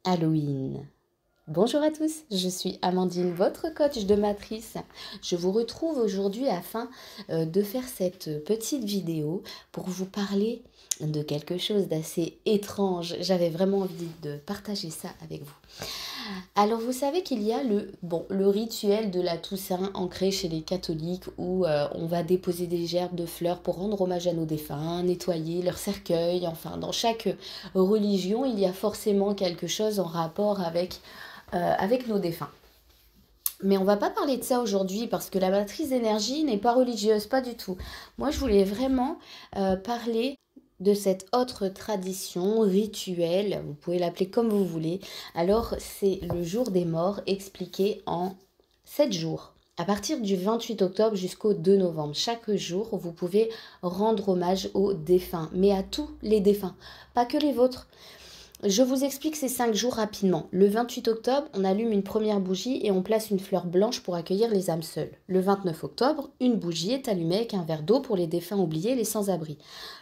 Halloween. Bonjour à tous, je suis Amandine, votre coach de matrice. Je vous retrouve aujourd'hui afin de faire cette petite vidéo pour vous parler de quelque chose d'assez étrange. J'avais vraiment envie de partager ça avec vous. Alors vous savez qu'il y a le rituel de la Toussaint ancré chez les catholiques où on va déposer des gerbes de fleurs pour rendre hommage à nos défunts, nettoyer leur cercueil. Enfin, dans chaque religion, il y a forcément quelque chose en rapport avec nos défunts. Mais on va pas parler de ça aujourd'hui parce que la matrice d'énergie n'est pas religieuse, pas du tout. Moi, je voulais vraiment parler de cette autre tradition, rituel, vous pouvez l'appeler comme vous voulez. Alors, c'est le jour des morts expliqué en 7 jours. À partir du 28 octobre jusqu'au 2 novembre, chaque jour, vous pouvez rendre hommage aux défunts, mais à tous les défunts, pas que les vôtres. Je vous explique ces 5 jours rapidement. Le 28 octobre, on allume une première bougie et on place une fleur blanche pour accueillir les âmes seules. Le 29 octobre, une bougie est allumée avec un verre d'eau pour les défunts oubliés et les sans-abri.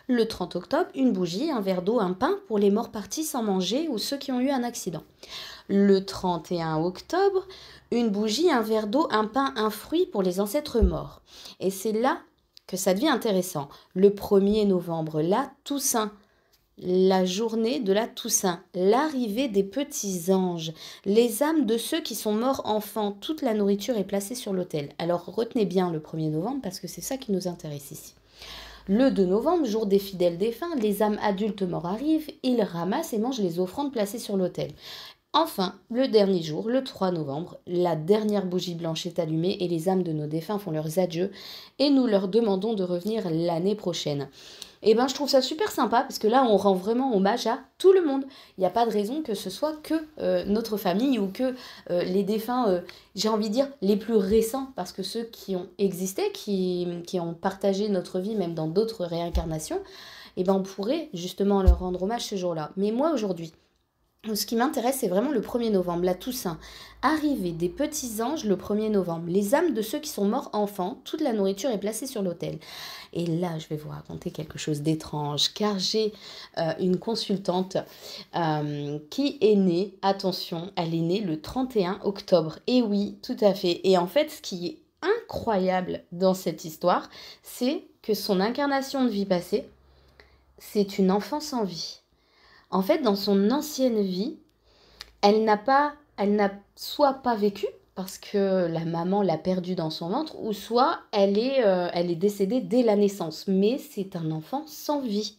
Le 30 octobre, une bougie, un verre d'eau, un pain pour les morts partis sans manger ou ceux qui ont eu un accident. Le 31 octobre, une bougie, un verre d'eau, un pain, un fruit pour les ancêtres morts. Et c'est là que ça devient intéressant. Le 1er novembre, la Toussaint. La journée de la Toussaint, l'arrivée des petits anges, les âmes de ceux qui sont morts enfants, toute la nourriture est placée sur l'autel. Alors retenez bien le 1er novembre parce que c'est ça qui nous intéresse ici. Le 2 novembre, jour des fidèles défunts, les âmes adultes morts arrivent, ils ramassent et mangent les offrandes placées sur l'autel. Enfin, le dernier jour, le 3 novembre, la dernière bougie blanche est allumée et les âmes de nos défunts font leurs adieux et nous leur demandons de revenir l'année prochaine. Et ben je trouve ça super sympa parce que là on rend vraiment hommage à tout le monde. Il n'y a pas de raison que ce soit que notre famille ou que les défunts, j'ai envie de dire, les plus récents, parce que ceux qui ont existé, qui ont partagé notre vie même dans d'autres réincarnations, et ben on pourrait justement leur rendre hommage ce jour-là. Mais moi aujourd'hui, ce qui m'intéresse, c'est vraiment le 1er novembre, la Toussaint. Arrivée des petits anges le 1er novembre. Les âmes de ceux qui sont morts enfants, toute la nourriture est placée sur l'autel. Et là, je vais vous raconter quelque chose d'étrange, car j'ai une consultante qui est née, attention, elle est née le 31 octobre. Et oui, tout à fait. Et en fait, ce qui est incroyable dans cette histoire, c'est que son incarnation de vie passée, c'est une enfant sans vie. En fait, dans son ancienne vie, elle n'a soit pas vécu parce que la maman l'a perdue dans son ventre, ou soit elle est décédée dès la naissance. Mais c'est un enfant sans vie.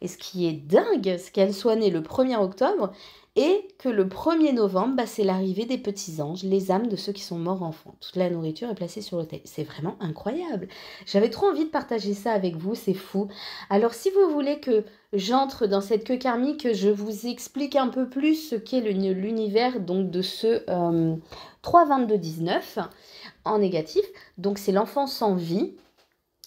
Et ce qui est dingue, c'est qu'elle soit née le 1er octobre et que le 1er novembre, c'est l'arrivée des petits anges, les âmes de ceux qui sont morts enfants. Toute la nourriture est placée sur l'autel. C'est vraiment incroyable. J'avais trop envie de partager ça avec vous, c'est fou. Alors si vous voulez que j'entre dans cette queue karmique, que je vous explique un peu plus ce qu'est l'univers donc de ce 3-22-19 en négatif. Donc c'est l'enfant sans vie.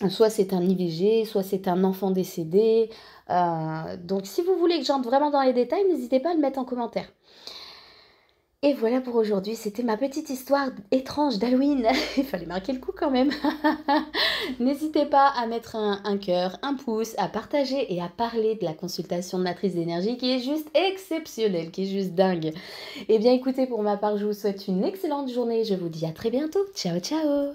Soit c'est un IVG, soit c'est un enfant décédé. Donc si vous voulez que j'entre vraiment dans les détails, n'hésitez pas à le mettre en commentaire. Et voilà pour aujourd'hui, c'était ma petite histoire étrange d'Halloween. Il fallait marquer le coup quand même. N'hésitez pas à mettre un cœur, un pouce, à partager et à parler de la consultation de matrice d'énergie qui est juste exceptionnelle, qui est juste dingue. Eh bien écoutez, pour ma part, je vous souhaite une excellente journée. Je vous dis à très bientôt. Ciao, ciao!